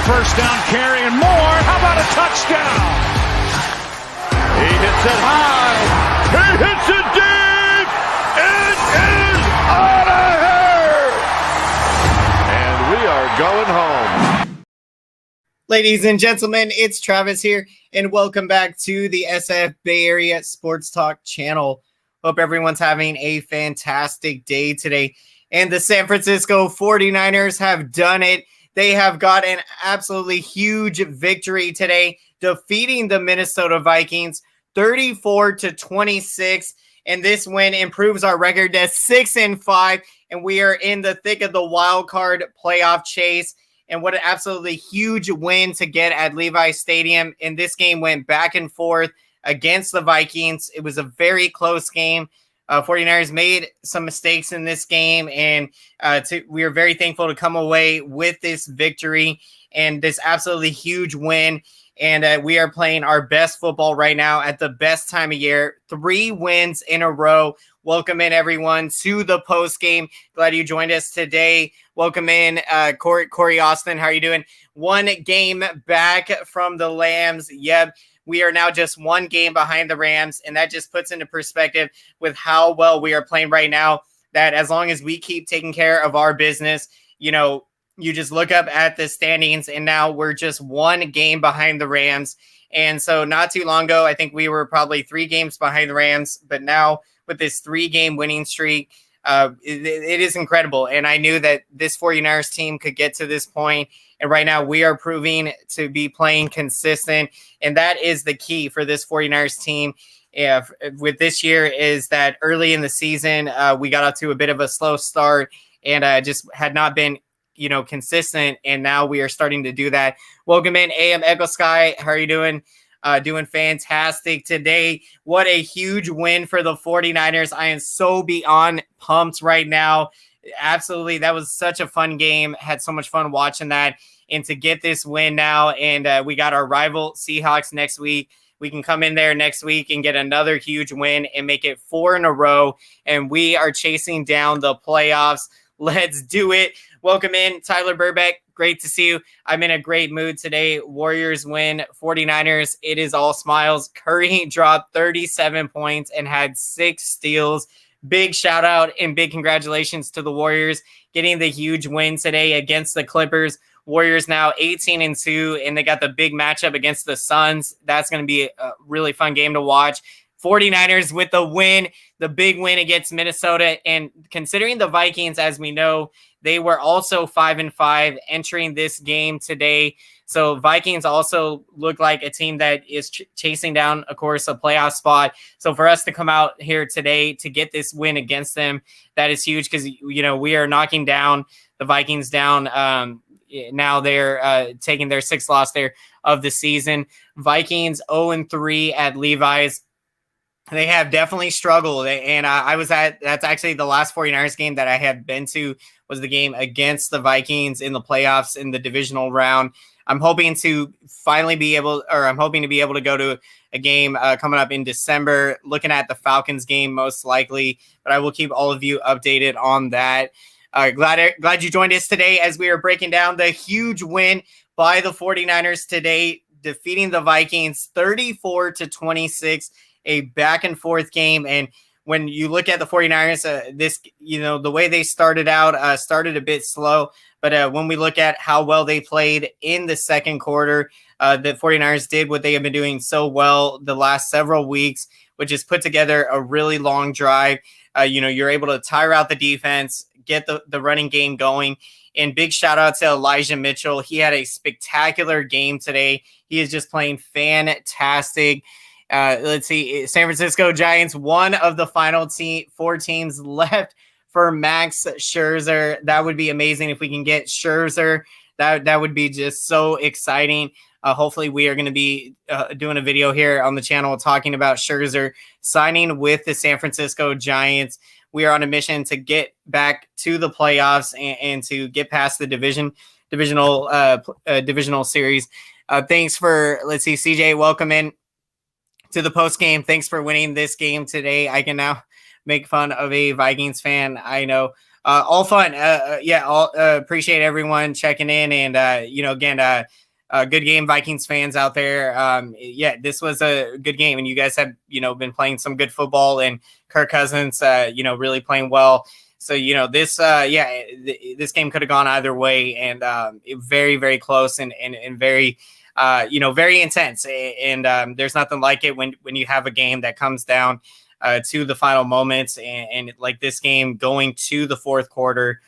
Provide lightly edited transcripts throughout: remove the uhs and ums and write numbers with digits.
first down carry and more. How about a touchdown? He hits it high. He hits it deep. It is out of here. And we are going home. Ladies and gentlemen, it's Travis here, and welcome back to the SF Bay Area Sports Talk channel. Hope everyone's having a fantastic day today. And the San Francisco 49ers have done it. They have got an absolutely huge victory today, defeating the Minnesota Vikings 34-26. And this win improves our record to 6-5. And we are in the thick of the wild card playoff chase. And what an absolutely huge win to get at Levi's Stadium. And this game went back and forth against the Vikings. It was a very close game. 49ers made some mistakes in this game, and we are very thankful to come away with this victory and this absolutely huge win. And we are playing our best football right now at the best time of year. 3 wins in a row. Welcome in, everyone, to the Postgame. Glad you joined us today. Welcome in, Corey Austin. How are you doing? 1 game back from the Lambs. Yep. We are now just 1 game behind the Rams, and that just puts into perspective with how well we are playing right now, that as long as we keep taking care of our business, you know, you just look up at the standings, and now we're just 1 game behind the Rams. And so not too long ago, I think we were probably 3 games behind the Rams, but now with this 3-game winning streak, it is incredible. And I knew that this 49ers team could get to this point. And right now we are proving to be playing consistent. And that is the key for this 49ers team. With this year is that early in the season, we got out to a bit of a slow start and just had not been, consistent. And now we are starting to do that. Welcome in, AM Echo Sky. How are you doing? Doing fantastic today. What a huge win for the 49ers. I am so beyond pumped right now. Absolutely. That was such a fun game. Had so much fun watching that. And to get this win now, and we got our rival Seahawks next week. We can come in there next week and get another huge win and make it 4 in a row. And we are chasing down the playoffs. Let's do it. Welcome in, Tyler Burbeck. Great to see you. I'm in a great mood today. Warriors win. 49ers, it is all smiles. Curry dropped 37 points and had 6 steals. Big shout out and big congratulations to the Warriors getting the huge win today against the Clippers. Warriors now 18-2, and they got the big matchup against the Suns. That's going to be a really fun game to watch. 49ers with the win, the big win against Minnesota. And considering the Vikings, as we know, they were also 5-5 entering this game today. So Vikings also look like a team that is chasing down, of course, a playoff spot. So for us to come out here today to get this win against them, that is huge because, we are knocking down the Vikings down. Now they're taking their 6th loss there of the season. Vikings 0-3 at Levi's. They have definitely struggled, and that's actually the last 49ers game that I have been to was the game against the Vikings in the playoffs in the divisional round. I'm hoping to be able to go to a game coming up in December, looking at the Falcons game most likely, but I will keep all of you updated on that. Glad you joined us today as we are breaking down the huge win by the 49ers today, defeating the Vikings 34-26. A back and forth game. And when you look at the 49ers, the way they started out, started a bit slow. But when we look at how well they played in the second quarter, the 49ers did what they have been doing so well the last several weeks, which is put together a really long drive. You're able to tire out the defense, get the running game going. And big shout out to Elijah Mitchell. He had a spectacular game today. He is just playing fantastic. Let's see, San Francisco Giants, one of the final 4 teams left for Max Scherzer. That would be amazing if we can get Scherzer. That would be just so exciting. Hopefully we are going to be doing a video here on the channel talking about Scherzer signing with the San Francisco Giants. We are on a mission to get back to the playoffs and to get past the divisional series. Thanks for, let's see, CJ, welcome in to the post game. Thanks for winning this game today. I can now make fun of a Vikings fan. I know. all fun. Appreciate everyone checking in, and again, good game, Vikings fans out there. This was a good game, and you guys have been playing some good football, and Kirk Cousins, really playing well. So this this game could have gone either way, and very, very close, and very very intense. And there's nothing like it when you have a game that comes down to the final moments, and like this game going to the fourth quarter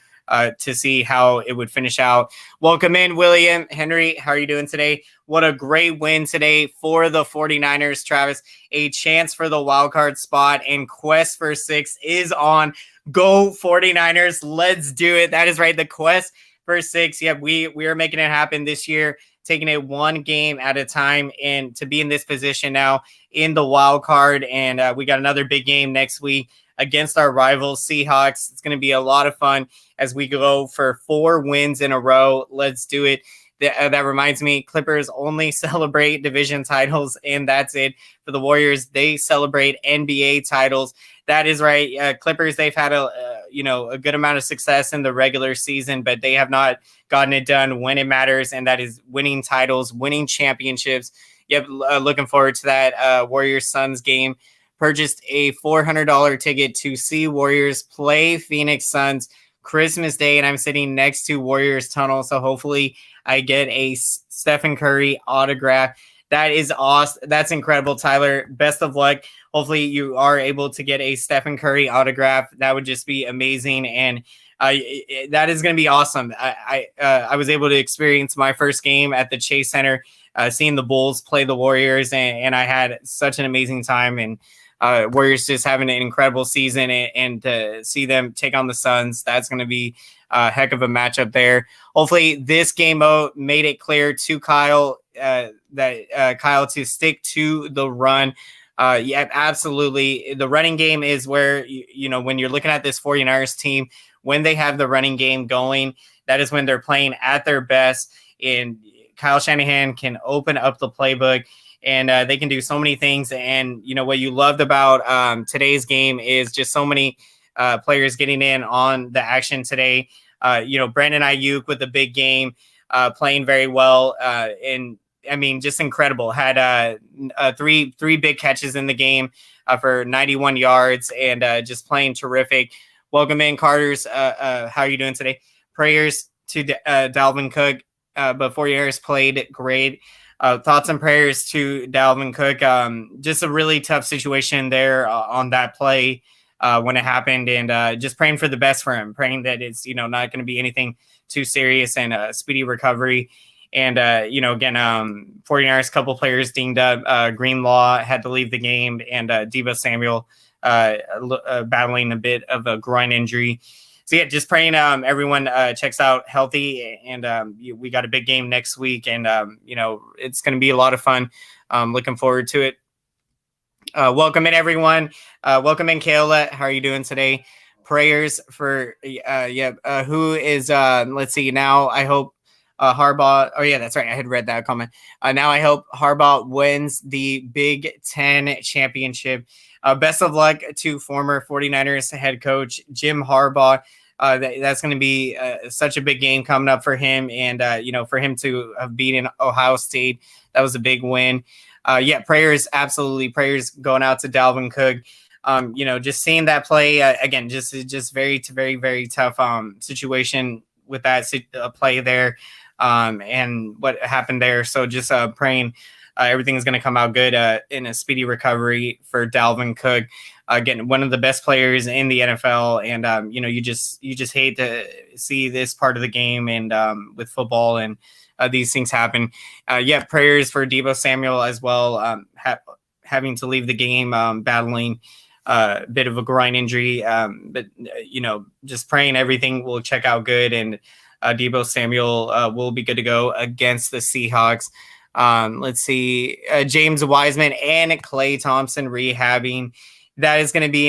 to see how it would finish out. Welcome in, William. Henry, how are you doing today? What a great win today for the 49ers, Travis. A chance for the wild card spot, and quest for 6 is on. Go 49ers. Let's do it. That is right. The quest for 6. Yeah, we are making it happen this year, taking it one game at a time, and to be in this position now in the wild card. And we got another big game next week against our rivals, Seahawks. It's going to be a lot of fun as we go for 4 wins in a row. Let's do it. That reminds me, Clippers only celebrate division titles, and that's it. For the Warriors, they celebrate NBA titles. That is right. Clippers, they've had a good amount of success in the regular season, but they have not gotten it done when it matters, and that is winning titles, winning championships. Yep, looking forward to that Warriors-Suns game. Purchased a $400 ticket to see Warriors play Phoenix Suns Christmas Day, and I'm sitting next to Warriors Tunnel, so hopefully I get a Stephen Curry autograph. That is awesome. That's incredible, Tyler. Best of luck. Hopefully you are able to get a Stephen Curry autograph. That would just be amazing, and that is going to be awesome. I was able to experience my first game at the Chase Center, seeing the Bulls play the Warriors, and I had such an amazing time. And Warriors just having an incredible season, and to see them take on the Suns, that's going to be a heck of a matchup there. Hopefully this game made it clear to Kyle that Kyle to stick to the run. Yeah, absolutely. The running game is where, when you're looking at this 49ers team, when they have the running game going, that is when they're playing at their best. And Kyle Shanahan can open up the playbook, and they can do so many things. And, what you loved about today's game is just so many players getting in on the action today. Brandon Ayuk with a big game, playing very well. And I mean, just incredible. Had three big catches in the game for 91 yards, and just playing terrific. Welcome in, Carters. How are you doing today? Prayers to Dalvin Cook. But 49ers played great. Thoughts and prayers to Dalvin Cook. Just a really tough situation there on that play when it happened, and just praying for the best for him, praying that it's not going to be anything too serious, and speedy recovery. And again, 49ers couple players dinged up. Greenlaw had to leave the game, and Deebo Samuel battling a bit of a groin injury. So yeah, just praying everyone checks out healthy, and we got a big game next week, and it's going to be a lot of fun. Looking forward to it. Welcome in, everyone. Welcome in, Kayla. How are you doing today? Prayers for who is let's see now. I hope Harbaugh. Oh yeah, that's right. I had read that comment. Now I hope Harbaugh wins the Big Ten championship. Best of luck to former 49ers head coach Jim Harbaugh. That's going to be such a big game coming up for him, and for him to have beaten Ohio State, that was a big win. Prayers, absolutely prayers going out to Dalvin Cook. Just seeing that play again, just very, very, very tough situation with that play there, and what happened there. So just praying everything is going to come out good in a speedy recovery for Dalvin Cook. Again, one of the best players in the NFL, and you just hate to see this part of the game, and with football, and these things happen. Prayers for Deebo Samuel as well, having to leave the game, battling a bit of a groin injury, but just praying everything will check out good, and Deebo Samuel will be good to go against the Seahawks. Let's see, James Wiseman and Klay Thompson rehabbing. That is going to be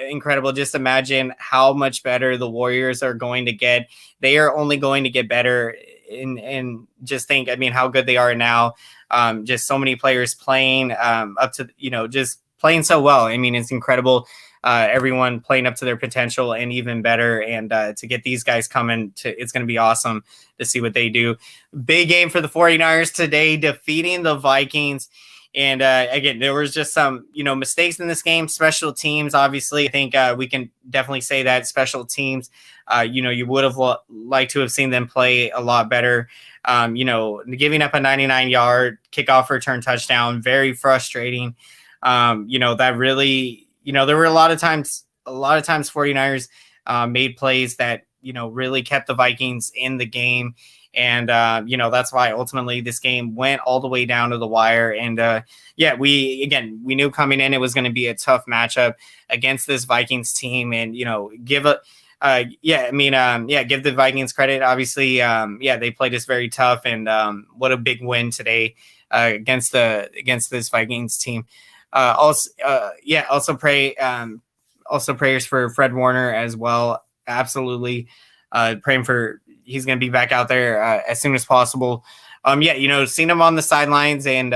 incredible. Just imagine how much better the Warriors are going to get. They are only going to get better, and just think, how good they are now. Just so many players playing up to, just playing so well. It's incredible. everyone playing up to their potential and even better. And to get these guys coming, it's going to be awesome to see what they do. Big game for the 49ers today, defeating the Vikings. And again, there was just some, mistakes in this game. Special teams, obviously, I think we can definitely say that special teams, you would have liked to have seen them play a lot better. Giving up a 99-yard kickoff return touchdown, very frustrating. That really, there were a lot of times 49ers made plays that, really kept the Vikings in the game. And, that's why ultimately this game went all the way down to the wire. And, we knew coming in, it was going to be a tough matchup against this Vikings team. And, give the Vikings credit. Obviously, they played us very tough. And what a big win today against this Vikings team. Also prayers for Fred Warner as well. Absolutely. Praying for he's going to be back out there as soon as possible. Seen him on the sidelines, and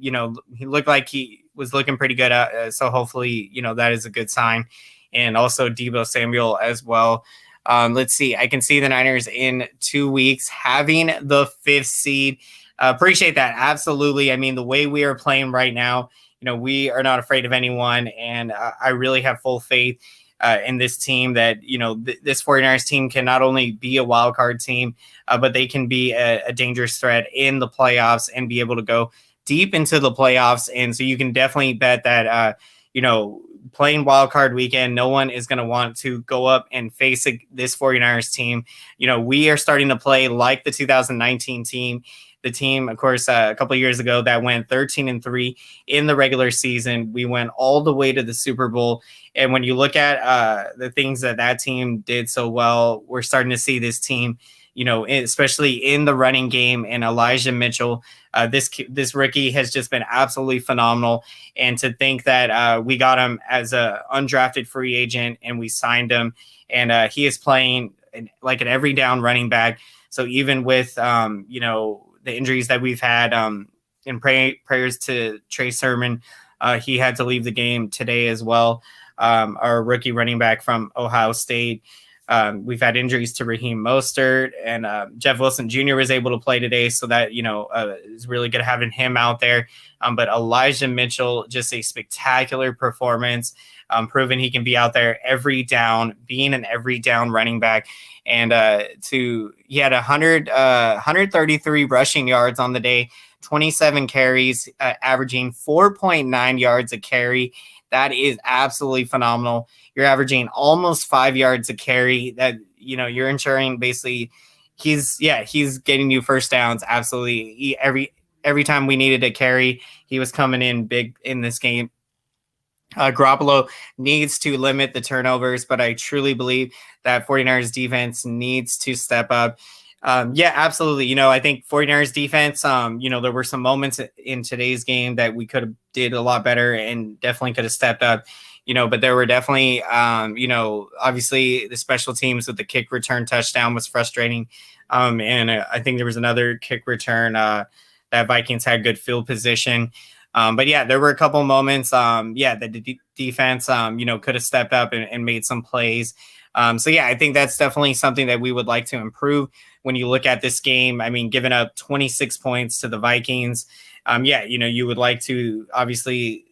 he looked like he was looking pretty good. So hopefully, that is a good sign. And also Deebo Samuel as well. Let's see. I can see the Niners in 2 weeks having the 5th seed. Appreciate that. Absolutely. I mean, the way we are playing right now, we are not afraid of anyone, and I really have full faith in this team that, this 49ers team can not only be a wild card team, but they can be a dangerous threat in the playoffs and be able to go deep into the playoffs. And so you can definitely bet that, playing wild card weekend, no one is going to want to go up and face this 49ers team. We are starting to play like the 2019 team. The team, of course, a couple of years ago that went 13-3 in the regular season. We went all the way to the Super Bowl. And when you look at the things that team did so well, we're starting to see this team, especially in the running game, and Elijah Mitchell. This rookie has just been absolutely phenomenal. And to think that we got him as a undrafted free agent and we signed him, and he is playing like an every down running back. So even with, the injuries that we've had, and prayers to Trey Sermon. He had to leave the game today as well. Our rookie running back from Ohio State. We've had injuries to Raheem Mostert, and Jeff Wilson Jr. was able to play today. So that, is really good having him out there. But Elijah Mitchell, just a spectacular performance, proving he can be out there every down, being an every down running back. And he had 133 rushing yards on the day, 27 carries, averaging 4.9 yards a carry. That is absolutely phenomenal. You're averaging almost 5 yards a carry. That, you're ensuring basically he's getting you first downs. Absolutely. Every time we needed a carry, he was coming in big in this game. Garoppolo needs to limit the turnovers, but I truly believe that 49ers defense needs to step up. Absolutely. I think 49ers defense, there were some moments in today's game that we could have did a lot better and definitely could have stepped up, but there were definitely, obviously the special teams with the kick return touchdown was frustrating. And I think there was another kick return that Vikings had good field position. There were a couple moments, the defense, could have stepped up and made some plays. I think that's definitely something that we would like to improve when you look at this game. I mean, giving up 26 points to the Vikings, you would like to obviously,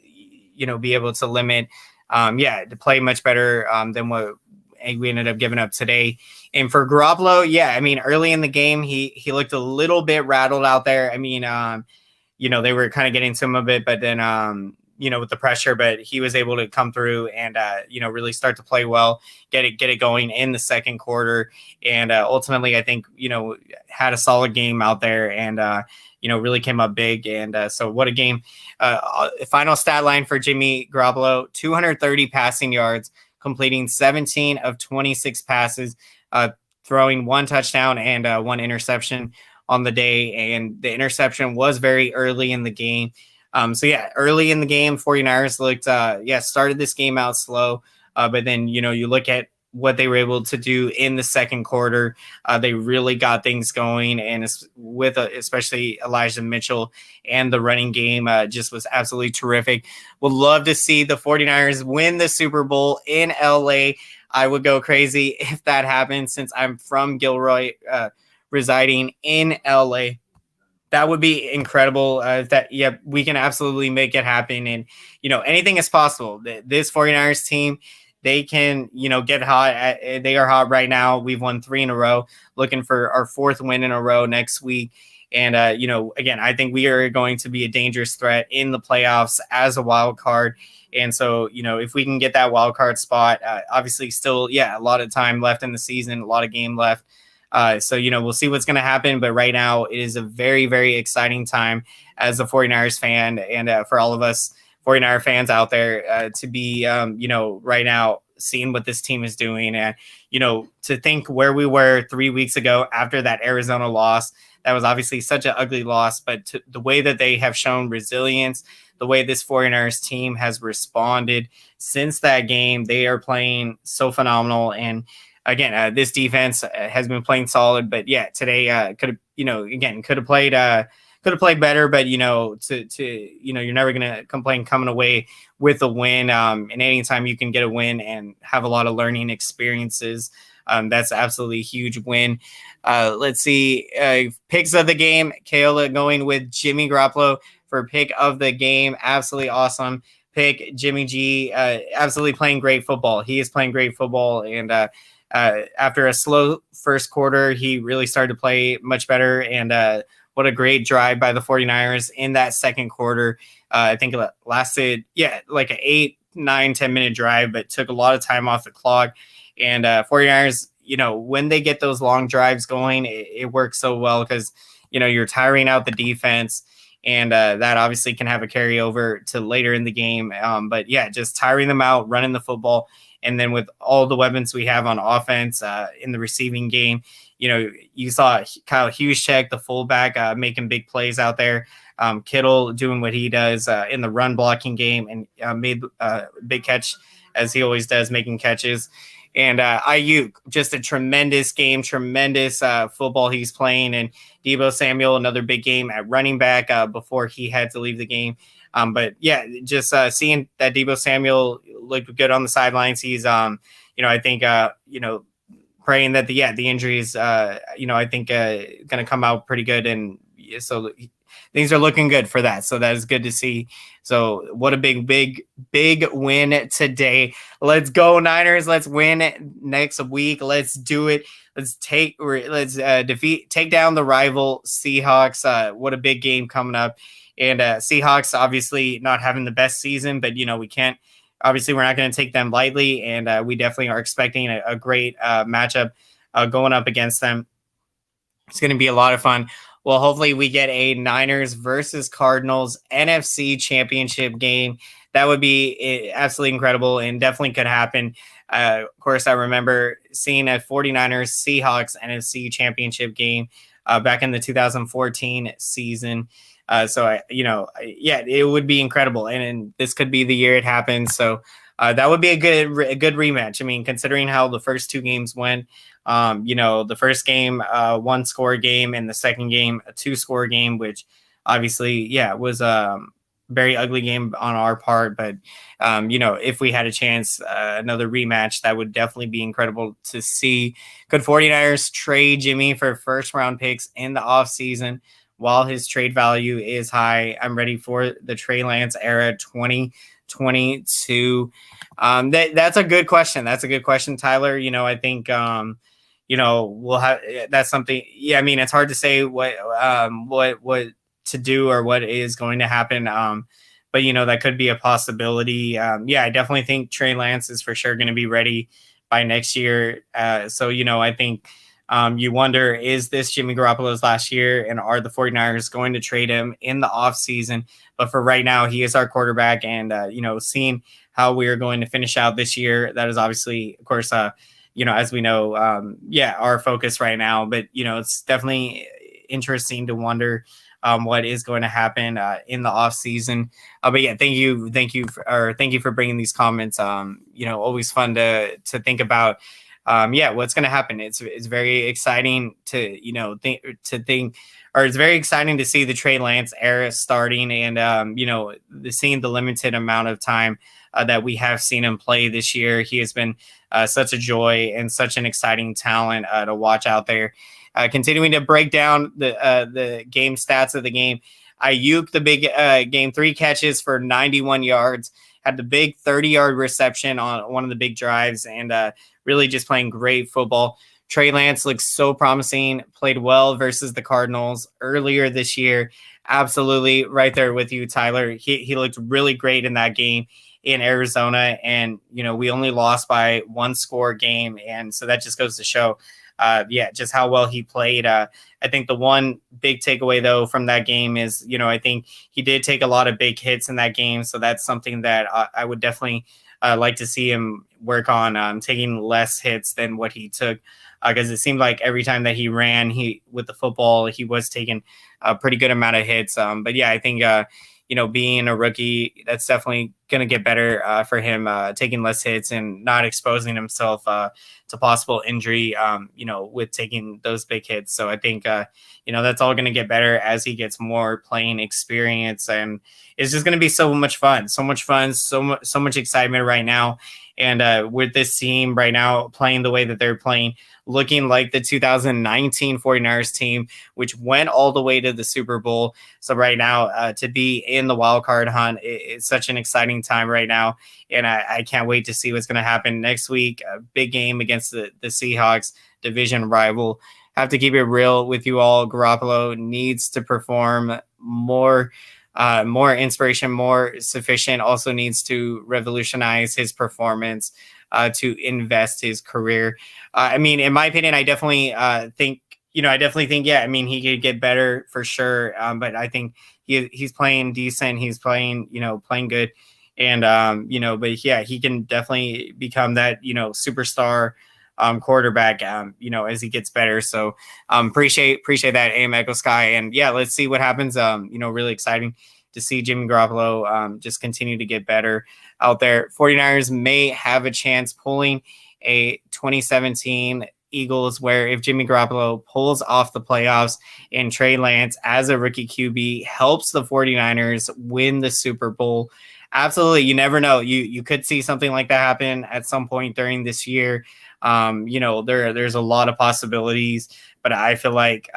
be able to limit, to play much better than what we ended up giving up today. And for Garoppolo, early in the game, he looked a little bit rattled out there. They were kind of getting some of it, but then, with the pressure, but he was able to come through and, really start to play well, get it going in the second quarter. And ultimately, I think, had a solid game out there and, really came up big. And so what a game. Final stat line for Jimmy Garoppolo, 230 passing yards, completing 17 of 26 passes, throwing 1 touchdown and 1 interception on the day. And the interception was very early in the game. Early in the game, 49ers looked, started this game out slow. But then, you look at what they were able to do in the second quarter. They really got things going, and with especially Elijah Mitchell and the running game just was absolutely terrific. Would love to see the 49ers win the Super Bowl in LA. I would go crazy if that happened, since I'm from Gilroy, residing in LA. That would be incredible. We can absolutely make it happen. And, anything is possible. This 49ers team, they can, get hot. They are hot right now. We've won 3 in a row, looking for our 4th win in a row next week. And, again, I think we are going to be a dangerous threat in the playoffs as a wild card. And so, if we can get that wild card spot, obviously still, a lot of time left in the season, a lot of game left. So, we'll see what's going to happen. But right now, it is a very, very exciting time as a 49ers fan, and for all of us 49er fans out there to be, right now seeing what this team is doing. And, to think where we were 3 weeks ago after that Arizona loss, that was obviously such an ugly loss. But the way that they have shown resilience, the way this 49ers team has responded since that game, they are playing so phenomenal. And again, this defense has been playing solid, but today could have played better. But you're never gonna complain coming away with a win. And anytime you can get a win and have a lot of learning experiences, that's absolutely a huge win. Let's see, picks of the game. Kayla going with Jimmy Garoppolo for pick of the game. Absolutely awesome pick. Jimmy G, absolutely playing great football. He is playing great football, and after a slow first quarter, he really started to play much better. And what a great drive by the 49ers in that second quarter. I think it lasted, like an 8, 9, 10-minute drive, but took a lot of time off the clock. And 49ers, when they get those long drives going, it works so well because, you're tiring out the defense. And that obviously can have a carryover to later in the game. But just tiring them out, running the football. And then with all the weapons we have on offense in the receiving game, you saw Kyle Juszczyk, the fullback, making big plays out there. Kittle doing what he does in the run blocking game, and made a big catch as he always does, making catches. And Ayuk, just a tremendous game, tremendous football he's playing. And Deebo Samuel, another big game at running back before he had to leave the game. But just seeing that Deebo Samuel looked good on the sidelines. He's, I think, praying that the injuries, I think going to come out pretty good. And so things are looking good for that. So that is good to see. So what a big win today. Let's go Niners. Let's win next week. Let's do it. Let's take down the rival Seahawks. What a big game coming up. And Seahawks obviously not having the best season, but we can't. Obviously, we're not going to take them lightly, and we definitely are expecting a great matchup going up against them. It's going to be a lot of fun. Well, hopefully we get a Niners versus Cardinals NFC Championship game. That would be absolutely incredible and definitely could happen. Of course, I remember seeing a 49ers Seahawks NFC Championship game back in the 2014 season. It would be incredible, and this could be the year it happens. So that would be a good rematch. I mean, considering how the first 2 games went, the first game, 1-score game, and the second game, a 2-score game, which obviously, was a very ugly game on our part. But, if we had a chance, another rematch, that would definitely be incredible to see. Could 49ers trade Jimmy for first-round picks in the offseason? While his trade value is high, I'm ready for the Trey Lance era 2022. That's a good question. That's a good question, Tyler. I think, we'll have, that's something. I mean, it's hard to say what to do or what is going to happen. But that could be a possibility. I definitely think Trey Lance is for sure going to be ready by next year. So, I think, you wonder, is this Jimmy Garoppolo's last year, and are the 49ers going to trade him in the offseason? But for right now, he is our quarterback, and, seeing how we are going to finish out this year, that is obviously, of course, as we know, our focus right now. But, it's definitely interesting to wonder what is going to happen in the offseason. But thank you for bringing these comments. Always fun to think about. what's going to happen? It's very exciting to think, or it's very exciting to see the Trey Lance era starting, and seeing the limited amount of time that we have seen him play this year. He has been such a joy and such an exciting talent to watch out there. Continuing to break down the game stats of the game. Ayuk, the big game, 3 catches for 91 yards, had the big 30-yard reception on one of the big drives, and really just playing great football. Trey Lance looks so promising, played well versus the Cardinals earlier this year. Absolutely right there with you, Tyler. He looked really great in that game in Arizona, and we only lost by 1 score game, and so that just goes to show just how well he played. I think the one big takeaway though from that game is, I think he did take a lot of big hits in that game. So that's something that I would definitely like to see him work on, taking less hits than what he took. Because it seemed like every time that he ran with the football, he was taking a pretty good amount of hits. But yeah, I think, being a rookie, that's definitely going to get better for him, taking less hits and not exposing himself to possible injury, with taking those big hits. So I think, that's all going to get better as he gets more playing experience, and it's just going to be so much fun, so much excitement right now. And with this team right now playing the way that they're playing, looking like the 2019 49ers team, which went all the way to the Super Bowl. So right now, to be in the wild card hunt, it's such an exciting time right now. And I can't wait to see what's going to happen next week. A big game against the Seahawks, division rival. Have to keep it real with you all. Garoppolo needs to perform more inspiration, more sufficient, also needs to revolutionize his performance, to invest his career. In my opinion, I definitely think, he could get better for sure. But I think he's playing decent. He's playing good. And, but yeah, he can definitely become that, superstar quarterback, as he gets better. So appreciate that, AM Echo Sky. And yeah, let's see what happens. Really exciting to see Jimmy Garoppolo just continue to get better out there. 49ers may have a chance pulling a 2017 Eagles, where if Jimmy Garoppolo pulls off the playoffs and Trey Lance as a rookie QB helps the 49ers win the Super Bowl. Absolutely. You never know. You could see something like that happen at some point during this year. There's a lot of possibilities, but I feel like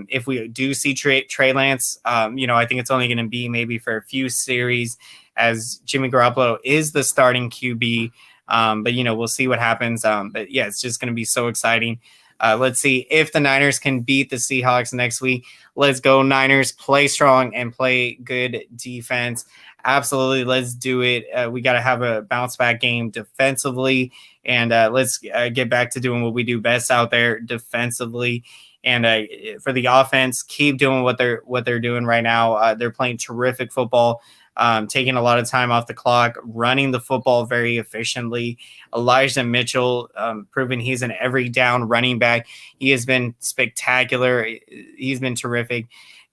if we do see Trey Lance, I think it's only going to be maybe for a few series, as Jimmy Garoppolo is the starting QB. But we'll see what happens. But yeah, it's just going to be so exciting. Let's see if the Niners can beat the Seahawks next week. Let's go Niners, play strong and play good defense. Absolutely. Let's do it. We got to have a bounce back game defensively, and let's get back to doing what we do best out there defensively. And for the offense, keep doing what they're doing right now. They're playing terrific football, taking a lot of time off the clock, running the football very efficiently. Elijah Mitchell, proving he's an every down running back. He has been spectacular. He's been terrific.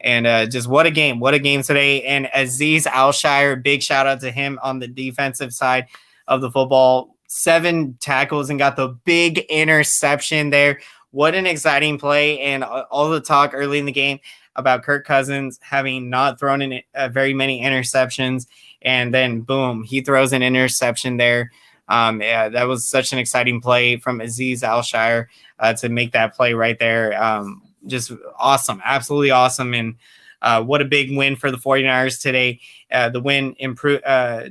And just what a game today. And Azeez Al-Shaair, big shout out to him on the defensive side of the football. 7 tackles and got the big interception there. What an exciting play. And all the talk early in the game about Kirk Cousins having not thrown in very many interceptions. And then, boom, he throws an interception there. That was such an exciting play from Azeez Al-Shaair to make that play right there. Just awesome, absolutely awesome. And what a big win for the 49ers today. The win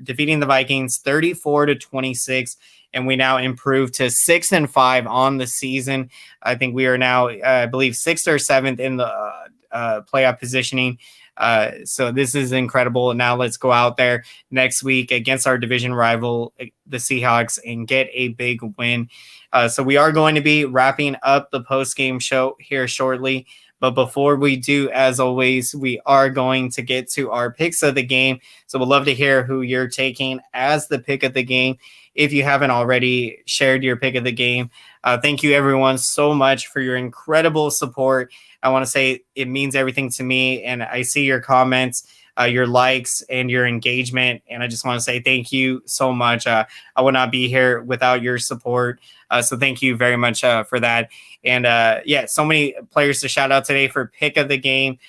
defeating the Vikings 34-26. And we now improve to 6-5 on the season. I think we are now, I believe, 6th or 7th in the playoff positioning. So this is incredible. Now let's go out there next week against our division rival, the Seahawks, and get a big win. So we are going to be wrapping up the post-game show here shortly. But before we do, as always, we are going to get to our picks of the game. So we'd love to hear who you're taking as the pick of the game. If you haven't already shared your pick of the game, thank you everyone so much for your incredible support. I want to say it means everything to me, and I see your comments your likes and your engagement. And I just want to say thank you so much. I would not be here without your support. So thank you very much for that. And so many players to shout out today for pick of the game.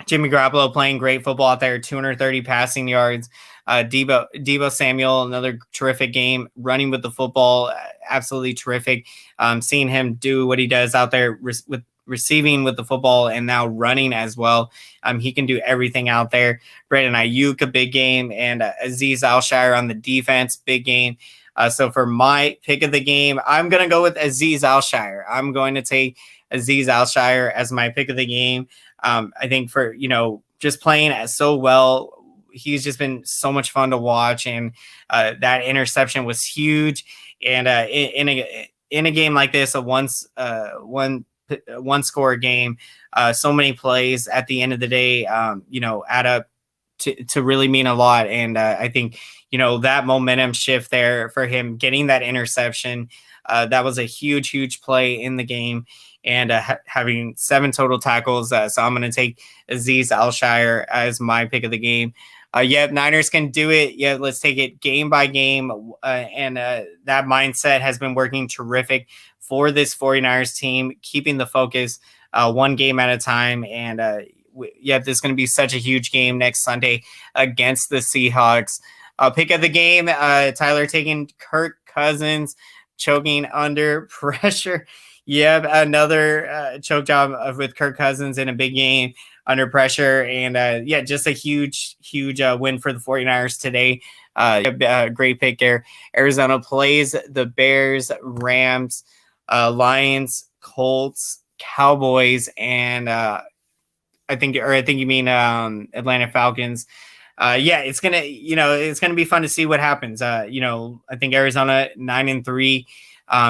Jimmy Garoppolo playing great football out there, 230 passing yards. Deebo Samuel, another terrific game, running with the football, absolutely terrific. Seeing him do what he does out there with receiving with the football and now running as well. He can do everything out there. Brandon Ayuk, a big game, and Azeez Al-Shire on the defense, big game. So for my pick of the game, I'm going to go with Azeez Al-Shire. I'm going to take Azeez Al-Shire as my pick of the game. I think for, just playing so well, he's just been so much fun to watch. And that interception was huge. And in a game like this, a one score game, so many plays at the end of the day, add up to really mean a lot. And I think, that momentum shift there for him getting that interception, that was a huge play in the game. And having 7 total tackles. So I'm going to take Azeez Al-Shire as my pick of the game. Niners can do it. Let's take it game by game. And that mindset has been working terrific for this 49ers team, keeping the focus one game at a time. And this is going to be such a huge game next Sunday against the Seahawks. Pick of the game, Tyler taking Kirk Cousins, choking under pressure. Another choke job with Kirk Cousins in a big game under pressure. And just a huge win for the 49ers today. Great pick there. Arizona plays the Bears, Rams, Lions, Colts, Cowboys, and I think you mean Atlanta Falcons. It's gonna be fun to see what happens. I think Arizona 9-3.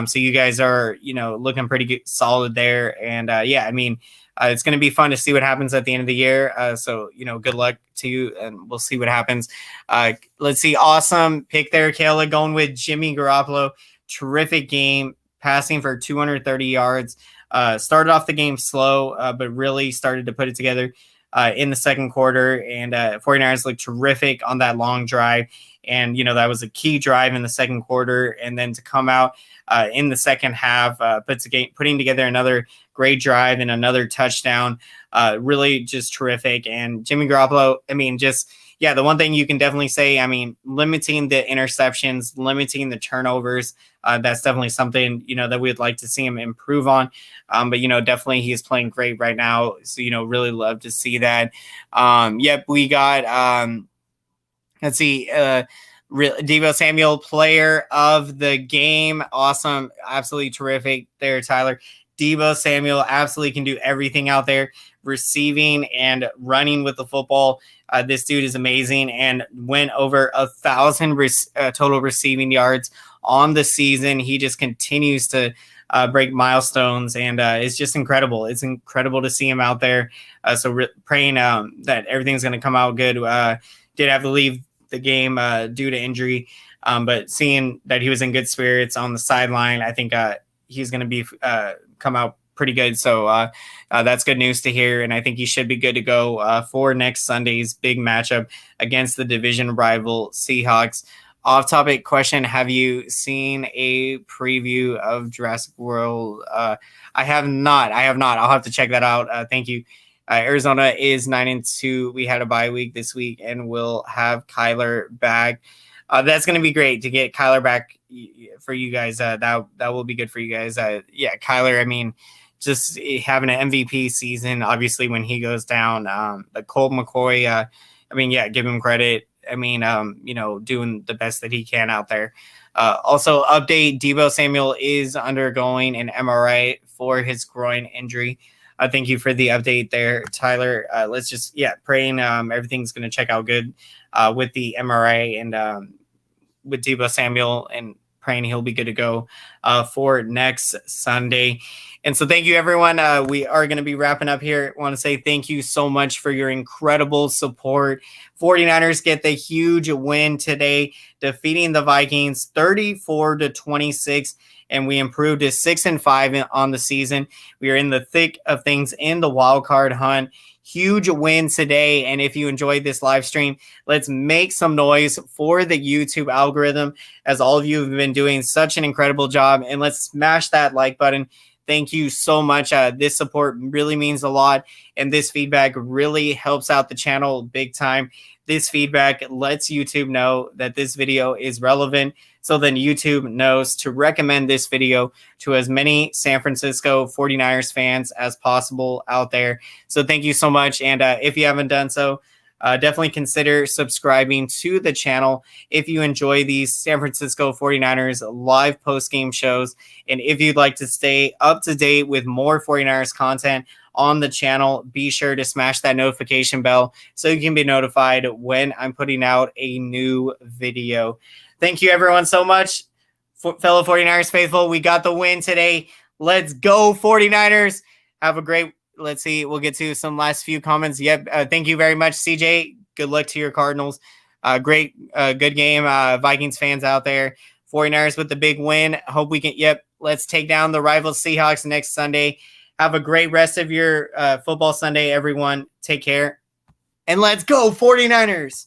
So you guys are, looking pretty good, solid there. And it's going to be fun to see what happens at the end of the year. So good luck to you, and we'll see what happens. Let's see. Awesome pick there, Kayla, going with Jimmy Garoppolo. Terrific game, passing for 230 yards. Started off the game slow, but really started to put it together in the second quarter. And 49ers looked terrific on that long drive. And, that was a key drive in the second quarter. And then to come out in the second half, putting together another great drive and another touchdown, really just terrific. And Jimmy Garoppolo, the one thing you can definitely say, limiting the interceptions, limiting the turnovers, that's definitely something, that we'd like to see him improve on. But definitely he is playing great right now. So, really love to see that. We got, let's see, Deebo Samuel, player of the game. Awesome. Absolutely terrific there, Tyler. Deebo Samuel absolutely can do everything out there, receiving and running with the football. This dude is amazing and went over 1,000 total receiving yards on the season. He just continues to break milestones, and it's just incredible. It's incredible to see him out there. So praying that everything's going to come out good. Did have to leave the game due to injury, but seeing that he was in good spirits on the sideline, I think he's going to be come out pretty good. So that's good news to hear, and I think he should be good to go for next Sunday's big matchup against the division rival Seahawks. Off-topic question: have you seen a preview of Jurassic World? I have not. I'll have to check that out. Thank you. Arizona is 9-2. We had a bye week this week, and we'll have Kyler back. That's going to be great to get Kyler back for you guys. That will be good for you guys. Kyler, just having an MVP season, obviously, when he goes down. Colt McCoy, give him credit. Doing the best that he can out there. Also, update, Deebo Samuel is undergoing an MRI for his groin injury. Thank you for the update there, Tyler. Let's just, praying everything's going to check out good with the MRI and with Deebo Samuel, and praying he'll be good to go for next Sunday. And so thank you, everyone. We are going to be wrapping up here. I want to say thank you so much for your incredible support. 49ers get the huge win today, defeating the Vikings 34-26. And we improved to 6-5 on the season. We are in the thick of things in the wild card hunt. huge win today. And if you enjoyed this live stream, let's make some noise for the YouTube algorithm, as all of you have been doing such an incredible job. And let's smash that like button. Thank you so much. This support really means a lot, and this feedback really helps out the channel big time. This feedback lets YouTube know that this video is relevant, so then YouTube knows to recommend this video to as many San Francisco 49ers fans as possible out there. So thank you so much. And if you haven't done so, definitely consider subscribing to the channel if you enjoy these San Francisco 49ers live post-game shows. And if you'd like to stay up to date with more 49ers content on the channel, be sure to smash that notification bell so you can be notified when I'm putting out a new video. Thank you, everyone, so much. Fellow 49ers faithful, we got the win today. Let's go, 49ers. Have a great, let's see, we'll get to some last few comments. Yep, thank you very much, CJ. Good luck to your Cardinals. Great, good game, Vikings fans out there. 49ers with the big win. Hope we can, yep, let's take down the rival Seahawks next Sunday. Have a great rest of your football Sunday, everyone. Take care. And let's go, 49ers.